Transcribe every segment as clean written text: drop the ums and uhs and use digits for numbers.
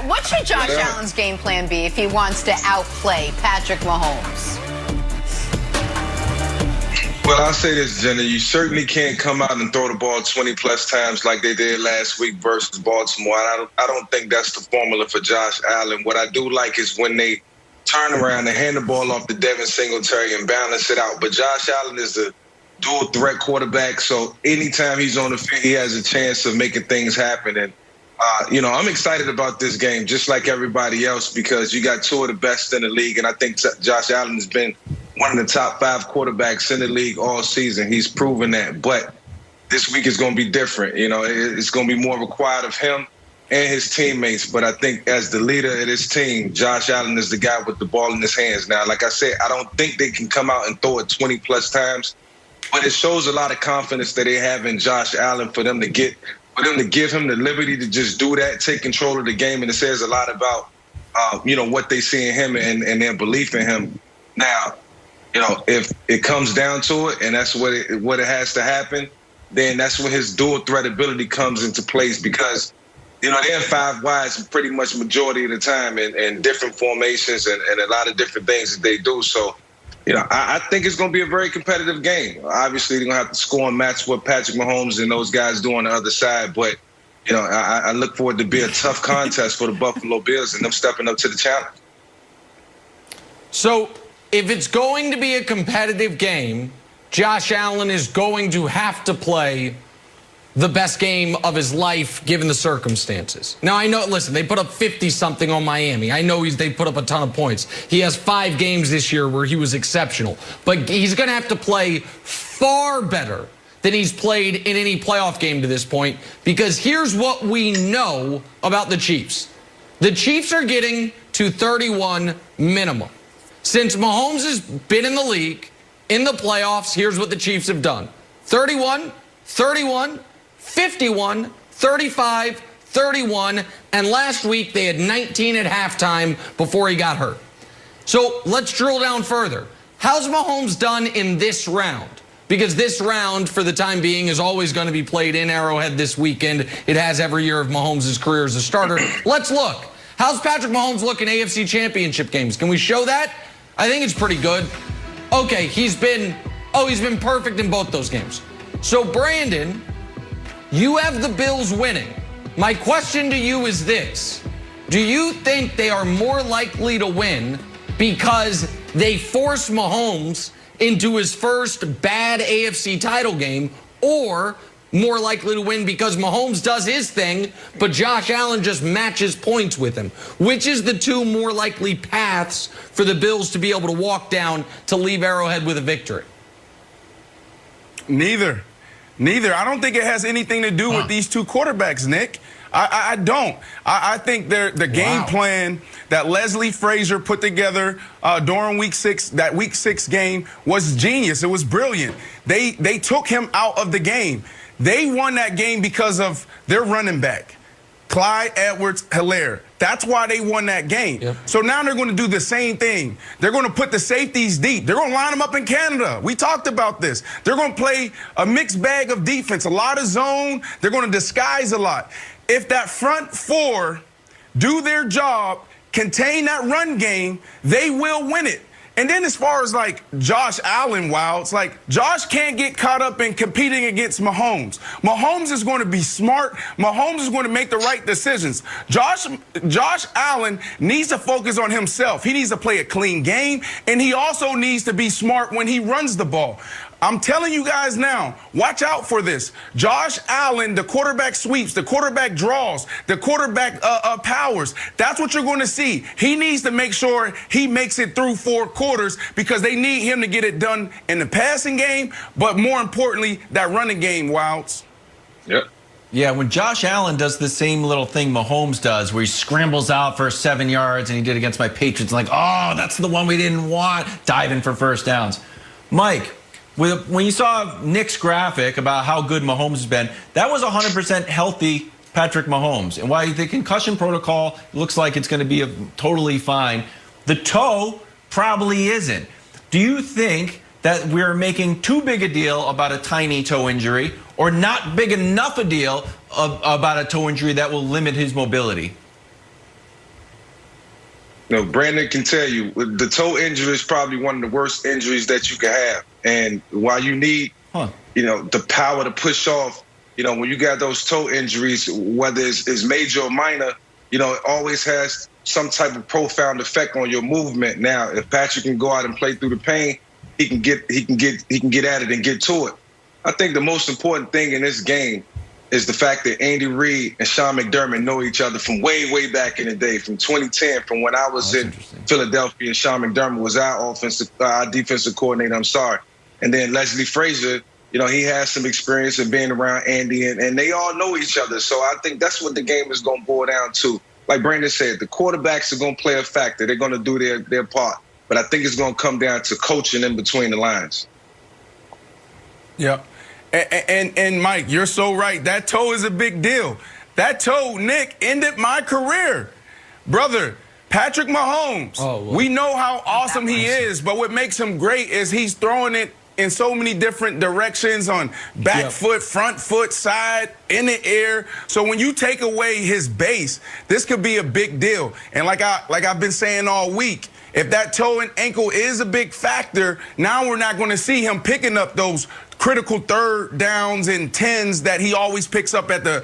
what should Josh Allen's game plan be if he wants to outplay Patrick Mahomes? Well, I'll say this, Jenna. You certainly can't come out and throw the ball 20-plus times like they did last week versus Baltimore. I don't think that's the formula for Josh Allen. What I do like is when they turn around and hand the ball off to Devin Singletary and balance it out. But Josh Allen is a dual-threat quarterback, so anytime he's on the field, he has a chance of making things happen. And, I'm excited about this game, just like everybody else, because you got two of the best in the league, and I think Josh Allen has been one of the top 5 quarterbacks in the league all season. He's proven that. But this week is going to be different. It's going to be more required of him and his teammates. But I think as the leader of this team, Josh Allen is the guy with the ball in his hands. Now, like I said, I don't think they can come out and throw it 20-plus times. But it shows a lot of confidence that they have in Josh Allen for them to give him the liberty to just do that, take control of the game. And it says a lot about, what they see in him and their belief in him. Now, if it comes down to it and that's what it has to happen, then that's when his dual threat ability comes into place because, they're 5 wides pretty much majority of the time in different formations and a lot of different things that they do. So, I think it's going to be a very competitive game. Obviously, they're going to have to score and match what Patrick Mahomes and those guys do on the other side. But, I look forward to be a tough contest for the Buffalo Bills and them stepping up to the challenge. So, if it's going to be a competitive game, Josh Allen is going to have to play the best game of his life given the circumstances. Now, I know, listen, they put up 50-something on Miami. I know they put up a ton of points. He has 5 games this year where he was exceptional. But he's going to have to play far better than he's played in any playoff game to this point because here's what we know about the Chiefs. The Chiefs are getting to 31 minimum. Since Mahomes has been in the league, in the playoffs, here's what the Chiefs have done. 31, 31, 51, 35, 31, and last week they had 19 at halftime before he got hurt. So let's drill down further. How's Mahomes done in this round? Because this round, for the time being, is always going to be played in Arrowhead this weekend. It has every year of Mahomes' career as a starter. Let's look. How's Patrick Mahomes look in AFC Championship games? Can we show that? I think it's pretty good. Okay, he's been perfect in both those games. So, Brandon, you have the Bills winning. My question to you is this. Do you think they are more likely to win because they force Mahomes into his first bad AFC title game, or more likely to win because Mahomes does his thing, but Josh Allen just matches points with him? Which is the 2 more likely paths for the Bills to be able to walk down to leave Arrowhead with a victory? Neither. I don't think it has anything to do with these 2 quarterbacks, Nick. I don't. I think the game plan that Leslie Frazier put together during Week 6, that Week 6 game, was genius. It was brilliant. They took him out of the game. They won that game because of their running back, Clyde Edwards-Helaire. That's why they won that game. Yep. So now they're going to do the same thing. They're going to put the safeties deep. They're going to line them up in Canada. We talked about this. They're going to play a mixed bag of defense, a lot of zone. They're going to disguise a lot. If that front 4 do their job, contain that run game, they will win it. And then as far as like Josh Allen, it's like Josh can't get caught up in competing against Mahomes. Mahomes is going to be smart. Mahomes is going to make the right decisions. Josh Allen needs to focus on himself. He needs to play a clean game, and he also needs to be smart when he runs the ball. I'm telling you guys now, watch out for this. Josh Allen, the quarterback sweeps, the quarterback draws, the quarterback powers. That's what you're going to see. He needs to make sure he makes it through 4 quarters because they need him to get it done in the passing game, but more importantly, that running game, Wilds. Yep. Yeah, when Josh Allen does the same little thing Mahomes does, where he scrambles out for 7 yards, and he did against my Patriots, like, oh, that's the one we didn't want, diving for first downs. Mike, when you saw Nick's graphic about how good Mahomes has been, that was 100% healthy Patrick Mahomes. And while the concussion protocol looks like it's going to be totally fine, the toe probably isn't. Do you think that we're making too big a deal about a tiny toe injury, or not big enough a deal about a toe injury that will limit his mobility? Brandon can tell you the toe injury is probably one of the worst injuries that you can have. And while you need, the power to push off, when you got those toe injuries, whether it's major or minor, it always has some type of profound effect on your movement. Now, if Patrick can go out and play through the pain, he can get at it and get to it. I think the most important thing in this game is the fact that Andy Reid and Sean McDermott know each other from way, way back in the day, from 2010, from when I was in Philadelphia and Sean McDermott was our defensive coordinator, And then Leslie Frazier, he has some experience in being around Andy, and they all know each other. So I think that's what the game is going to boil down to. Like Brandon said, the quarterbacks are going to play a factor. They're going to do their part. But I think it's going to come down to coaching in between the lines. Yep. And Mike, you're so right. That toe is a big deal. That toe, Nick, ended my career. Brother, Patrick Mahomes, we know how awesome he is, but what makes him great is he's throwing it in so many different directions, on back foot, front foot, side, in the air. So when you take away his base, this could be a big deal. And like I've been saying all week, if that toe and ankle is a big factor, now we're not going to see him picking up those critical third downs and 10s that he always picks up at the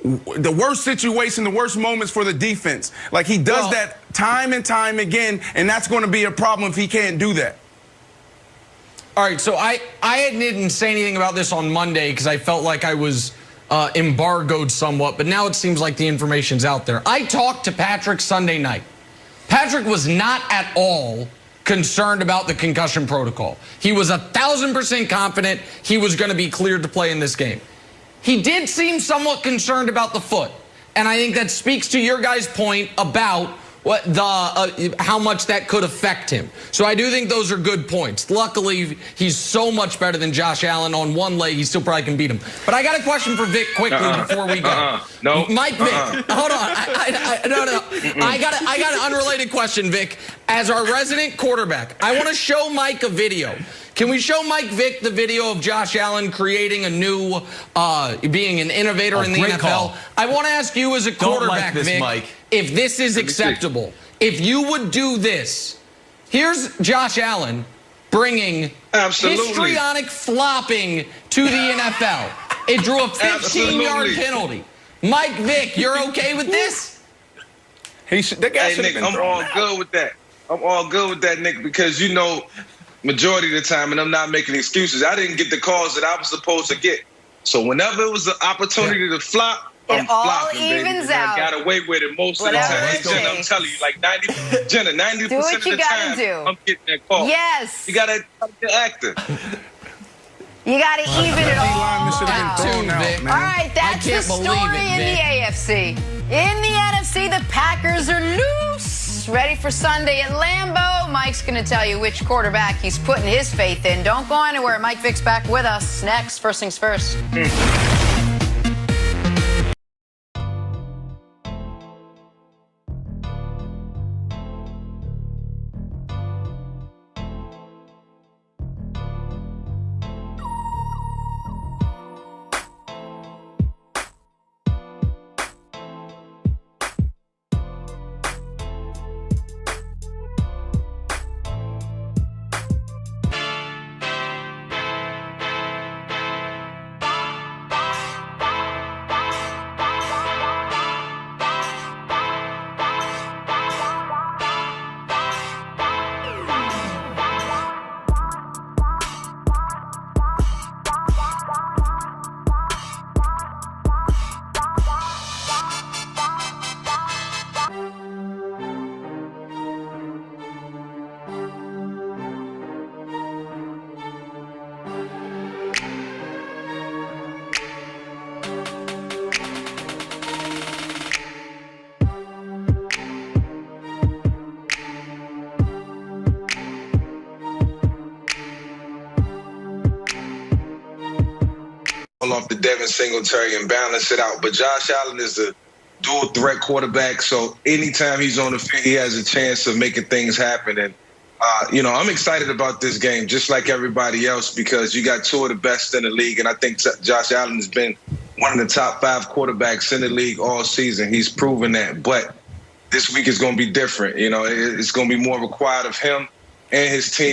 worst situation, the worst moments for the defense. Like he does that time and time again, and that's going to be a problem if he can't do that. All right, so I didn't say anything about this on Monday because I felt like I was embargoed somewhat, but now it seems like the information's out there. I talked to Patrick Sunday night. Patrick was not at all concerned about the concussion protocol. He was 1,000% confident he was going to be cleared to play in this game. He did seem somewhat concerned about the foot, and I think that speaks to your guys' point about what how much that could affect him. So I do think those are good points. Luckily, he's so much better than Josh Allen. On one leg, he still probably can beat him. But I got a question for Vick quickly before we go. No. Mike Vick, hold on. No. I got an unrelated question, Vick. As our resident quarterback, I want to show Mike a video. Can we show Mike Vick the video of Josh Allen creating a new, being an innovator in the NFL? Call. I want to ask you as a quarterback, Vick, Mike. if this is acceptable. If you would do this, here's Josh Allen bringing histrionic flopping to the NFL. It drew a 15-yard penalty. Mike Vick, you're okay with this? Nick, I'm all good with that. I'm all good with that, Nick, because majority of the time, and I'm not making excuses, I didn't get the calls that I was supposed to get. So whenever it was an opportunity to flop, I'm flopping, evens baby. out. I got away with it most of the time. Hey, Jenna, I'm telling you, like 90% of the time, I'm getting that call. Yes. You got to be an actor. You got to even it all out. All right, that's the story in the AFC. In the NFC, the Packers are loose. Ready for Sunday at Lambeau. Mike's going to tell you which quarterback he's putting his faith in. Don't go anywhere. Mike Vick's back with us. Next, first things first. Off the Devin Singletary and balance it out. But Josh Allen is a dual threat quarterback, so anytime he's on the field, he has a chance of making things happen. And, I'm excited about this game, just like everybody else, because you got two of the best in the league, and I think Josh Allen has been one of the top 5 quarterbacks in the league all season. He's proven that. But this week is going to be different. You know, it's going to be more required of him and his team.